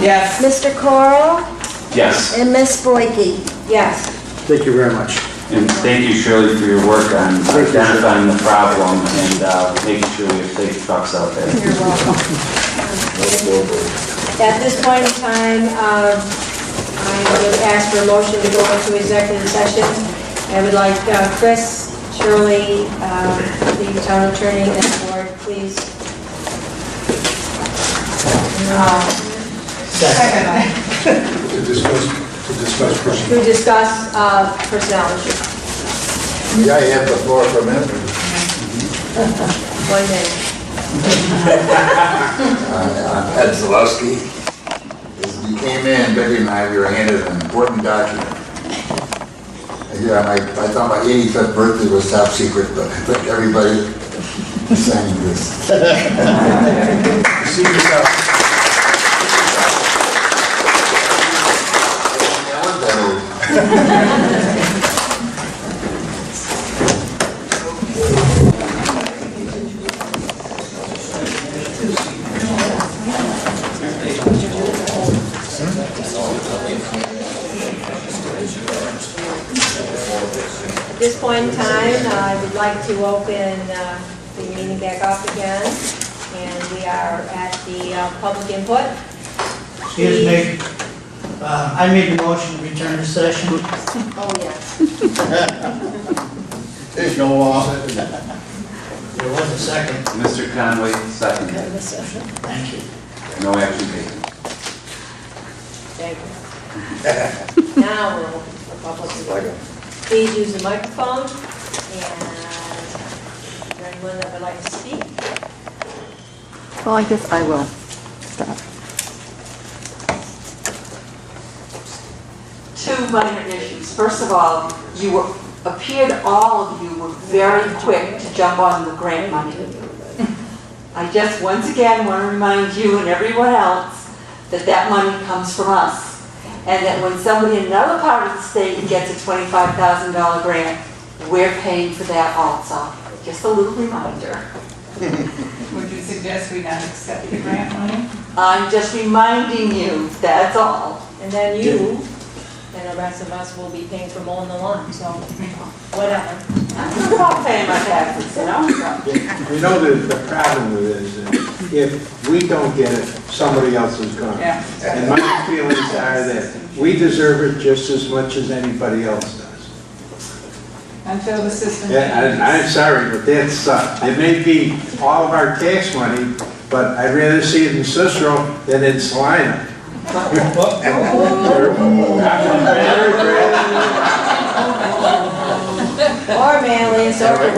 Yes. Mr. Coral, Yes. and Ms. Boyke. Yes. Thank you very much. And thank you, Shirley, for your work on identifying the problem and making sure we have safe trucks out there. You're welcome. At this point in time, I would ask for a motion to go into executive session. I would like Chris, Shirley, the town attorney, and the board, please. Second. To discuss To discuss personnel issues. Yeah, you have the floor for a minute. 1 minute. I'm Ed Zalewski. As we came in, Betty and I, we were handed an important document. Yeah, I thought my 85th birthday was top secret, but I think everybody is signing this. See yourself. At this point in time, I would like to open the meeting back up again, and we are at the public input. Excuse me. I made the motion to return to session. Oh, yes. There's no law. There was a second. Mr. Conway, second. Thank you. No action taken. Thank you. Now we're open for public input. Please use the microphone, and is there anyone that would like to speak? Well, I guess I will stop. Two minor issues. First of all, all of you were very quick to jump on the grant money. I just once again want to remind you and everyone else that that money comes from us. And that when somebody in another part of the state gets a $25,000 grant, we're paying for that also. Just a little reminder. Would you suggest we not accept the grant money? I'm just reminding you, that's all. And then you and the rest of us will be paying for mowing the lawn, so whatever. I'm not paying my taxes, you know? You know, the problem with it is that if we don't get it, somebody else is going to. Yeah. And my feelings are that we deserve it just as much as anybody else does. Until the system. Yeah, I'm sorry, but that's, it may be all of our tax money, but I'd rather see it in Cicero than in Salina. Or Manlius, or the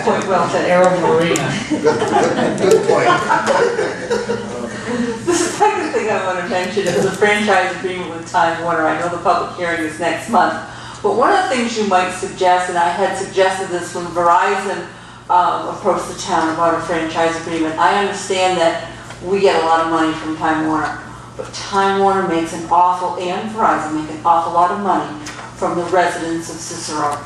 Point well said. Arrow Marina. Good point. The second thing I want to mention is the franchise agreement with Time Warner. I know the public hearing is next month, but one of the things you might suggest, and I had suggested this when Verizon approached the town about a franchise agreement. I understand that we get a lot of money from Time Warner, but Time Warner makes an awful, and Verizon make an awful lot of money from the residents of Cicero.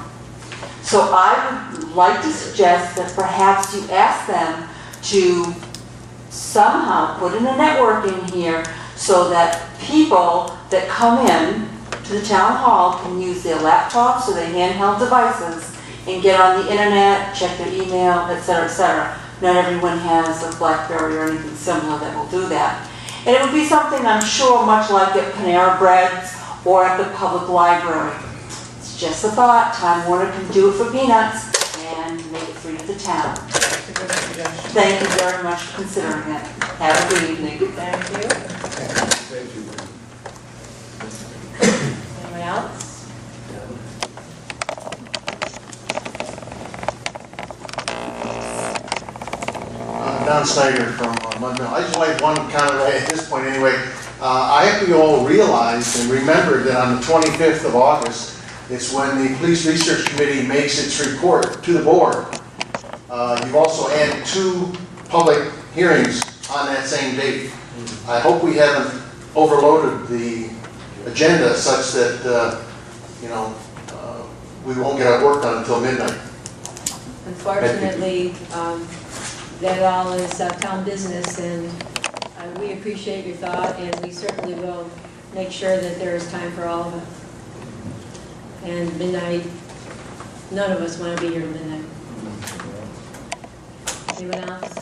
So I would like to suggest that perhaps you ask them to somehow put in a network in here so that people that come in to the town hall can use their laptops or their handheld devices and get on the internet, check their email, etc., etc. Not everyone has a BlackBerry or anything similar that will do that. And it would be something, I'm sure, much like at Panera Bread's or at the public library. It's just a thought. Time Warner can do it for peanuts and make it free to the town. Thank you very much for considering it. Have a good evening. Thank you. Anyone else? Don Snyder from Mudmill. I just like one comment at this point anyway. I hope you all realize and remember that on the 25th of August, it's when the Police Research Committee makes its report to the board. You've also had 2 public hearings on that same date. I hope we haven't overloaded the agenda such that, we won't get our work done until midnight. Unfortunately, that all is town business, and I appreciate your thought, and we certainly will make sure that there is time for all of us. And midnight, none of us want to be here at midnight. Anyone else?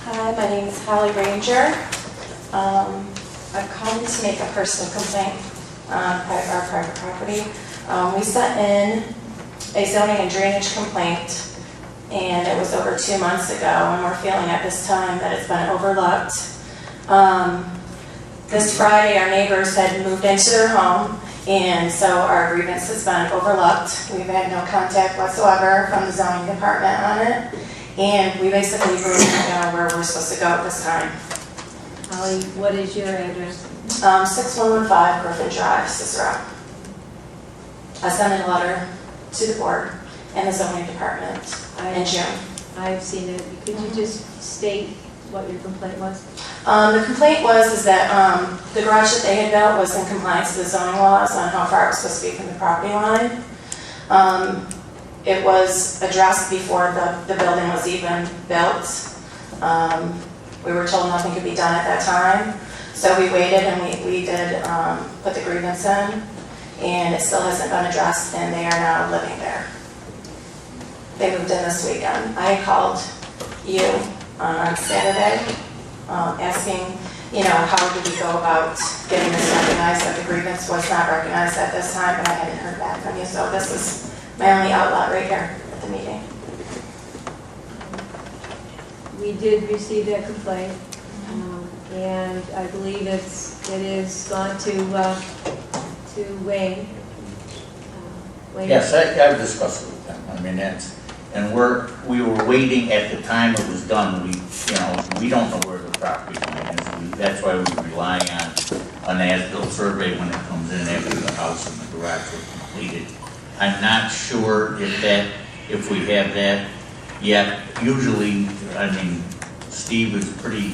Hi, my name is Holly Ranger. I've come to make a personal complaint on our private property. We sent in a zoning and drainage complaint, and it was over 2 months ago, and we're feeling at this time that it's been overlooked. This Friday, our neighbors had moved into their home, and so our grievance has been overlooked. We've had no contact whatsoever from the zoning department on it, and we basically really don't know where we're supposed to go at this time. Holly, what is your address? 6115 Griffin Drive, Cicero. I sent in a letter to the board and the zoning department in June. I've seen it. Could you just state what your complaint was? The complaint was that the garage that they had built was in compliance with the zoning laws on how far it was supposed to be from the property line. It was addressed before the building was even built. We were told nothing could be done at that time. So we waited and we did put the grievance in, and it still hasn't been addressed, and they are now living there. They moved in this weekend. I called you on Saturday asking, how did we go about getting this recognized, that the grievance was not recognized at this time, but I hadn't heard back from you. So this is my only outlet right here at the meeting. We did receive that complaint, and I believe it is gone to Wayne. Wayne. Yes, I've discussed it with them. I mean, we were waiting at the time it was done. We don't know where the property line is. That's why we rely on an as-built survey when it comes in after the house and the garage were completed. I'm not sure if we have that yet. Usually, Steve is pretty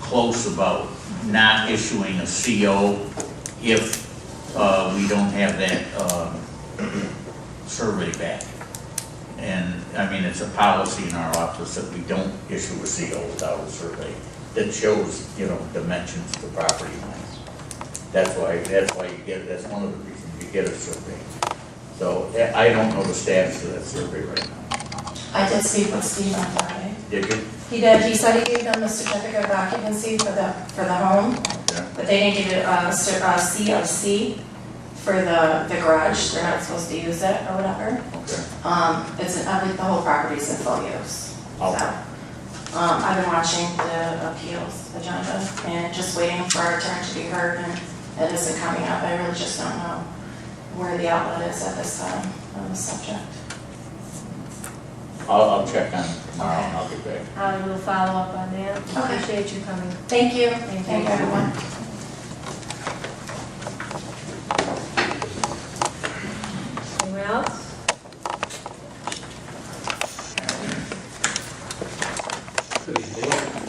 close about not issuing a CO if we don't have that survey back. And it's a policy in our office that we don't issue a CO without a survey that shows, dimensions of the property lines. That's why you get, that's one of the reasons you get a survey. So I don't know the status of that survey right now. I did speak with Steve on Friday. Did you? He did. He said he gave them a certificate of occupancy for the home, Okay. but they didn't give it a COC for the garage. They're not supposed to use it or whatever. Okay. The whole property's in full use. Okay. So, I've been watching the appeals agenda and just waiting for our turn to be heard, and it isn't coming up. I really just don't know where the outlet is at this time on the subject. I'll check on it tomorrow and I'll get back. I will follow up on that. Okay. Appreciate you coming. Thank you. Thank you, everyone. Anyone else?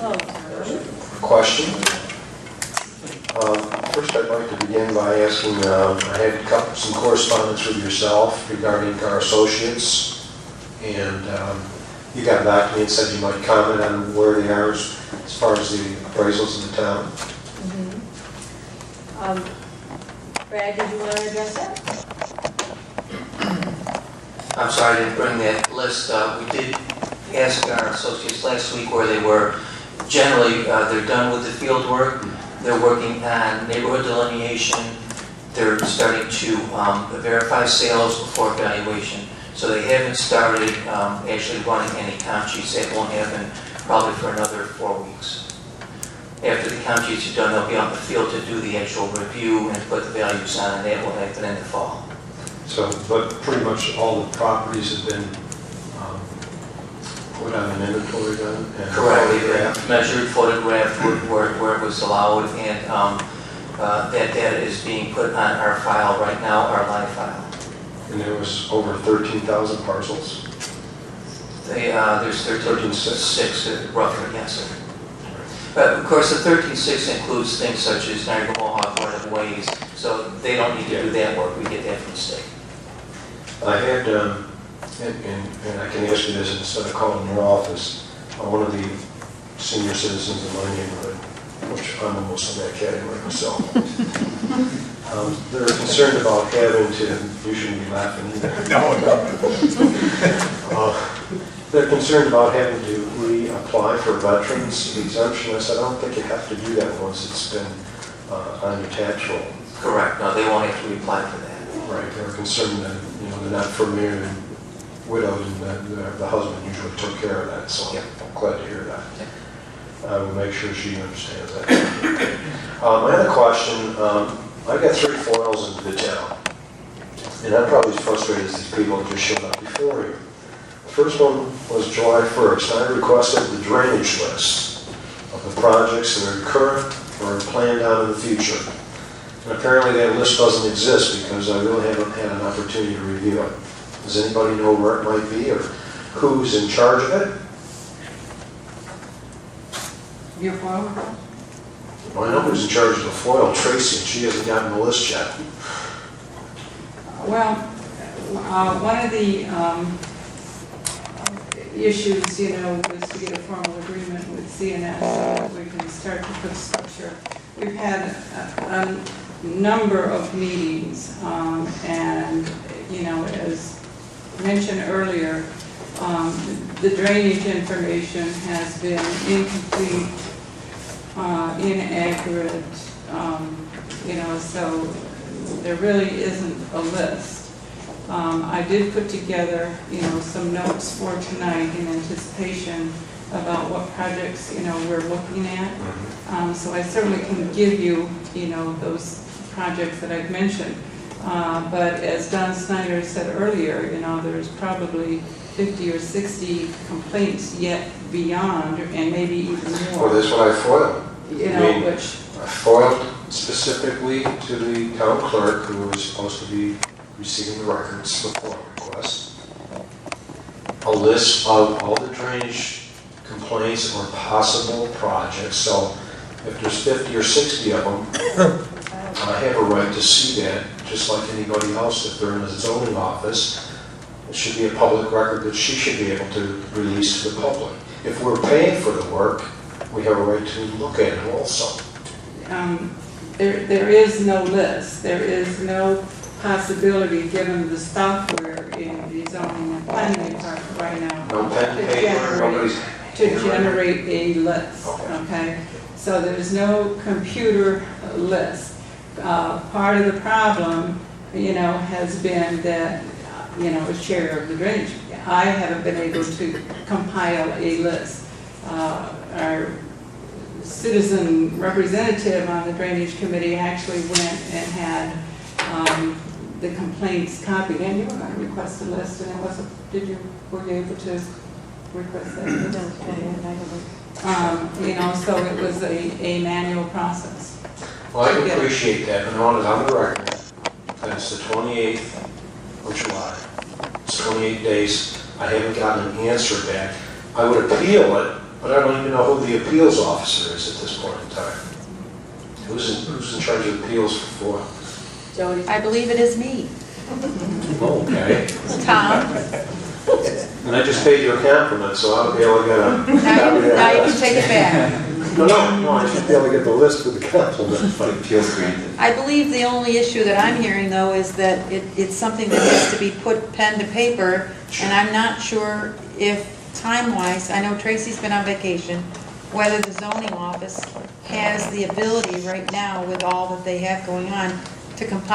Oh, Question. First, I'd like to begin by asking, I had some correspondence with yourself regarding our associates, and you got back to me and said you might comment on where they are as far as the appraisals in the town. Brad, did you want to address that? I'm sorry I didn't bring that list. We did ask our associates last week where they were. Generally, they're done with the field work. They're working on neighborhood delineation. They're starting to verify sales before valuation. So they haven't started actually running any count sheets. That won't happen probably for another 4 weeks. After the count sheets are done, they'll be on the field to do the actual review and put the values on, and that will happen in the fall. So, but pretty much all the properties have been put on an inventory then? And Correct. photographed? Measured, photographed where it was allowed, and that data is being put on our file right now, our live file. And there was over 13,000 parcels? There's 13.6 roughly, yes, sir. But of course, the 13.6 includes things such as Niagara Mohawk right of ways, so they don't need to do that work. We get that from the state. I had and I can ask you this instead of calling your office, one of the senior citizens in my neighborhood, which I'm almost in that category myself, they're concerned about having to, you shouldn't be laughing either. They're concerned about having to reapply for veterans exemption. I said, I don't think you have to do that once it's been on your tax roll. Correct, no, they won't have to reapply for that. Right, they're concerned that, they're not married and widowed, and that the husband usually took care of that, so I'm glad to hear that. I will make sure she understands that. I had a question. I got 3 foils into the town, and I'm probably as frustrated as these people that just showed up before you. The first one was July 1st. I requested the drainage list of the projects that are current or planned out in the future. And apparently that list doesn't exist because I really haven't had an opportunity to review it. Does anybody know where it might be or who's in charge of it? Your foil? Well, I know who's in charge of the foil, Tracy, and she hasn't gotten the list yet. Well, one of the issues, was to get a formal agreement with CNS so that we can start to put structure. We've had a number of meetings, and, as mentioned earlier, the drainage information has been incomplete, inaccurate, so there really isn't a list. I did put together, some notes for tonight in anticipation about what projects, we're looking at. So I certainly can give you, those projects that I've mentioned. But as Don Snyder said earlier, there's probably 50 or 60 complaints yet beyond, and maybe even more. Well, that's what I foiled. Which I foiled specifically to the town clerk who was supposed to be receiving the records for FOIL requests, a list of all the drainage complaints or possible projects. So if there's 50 or 60 of them, I have a right to see that, just like anybody else. If they're in a zoning office, it should be a public record that she should be able to release to the public. If we're paying for the work, we have a right to look at it also. There is no list. There is no possibility, given the software in the zoning and planning department right now, No pen and paper, nobody's... to generate a list, okay? So there's no computer list. Part of the problem, has been that, as chair of the drainage, I haven't been able to compile a list. Our citizen representative on the drainage committee actually went and had the complaints copied, and you were going to request a list, and it wasn't, were you able to request that? So it was a manual process. Well, I can appreciate that, and I want it on the record that it's the 28th of July. It's 28 days. I haven't gotten an answer back. I would appeal it, but I don't even know who the appeals officer is at this point in time. Who's in charge of appeals for FOIL? Jody? I believe it is me. Okay. Tom? And I just paid you a compliment, so I'll be able to get a... Now you can take it back. No, I should be able to get the list with the compliment. Appeals granted. I believe the only issue that I'm hearing, though, is that it's something that has to be put pen to paper, and I'm not sure if time-wise, I know Tracy's been on vacation, whether the zoning office has the ability right now, with all that they have going on, to compile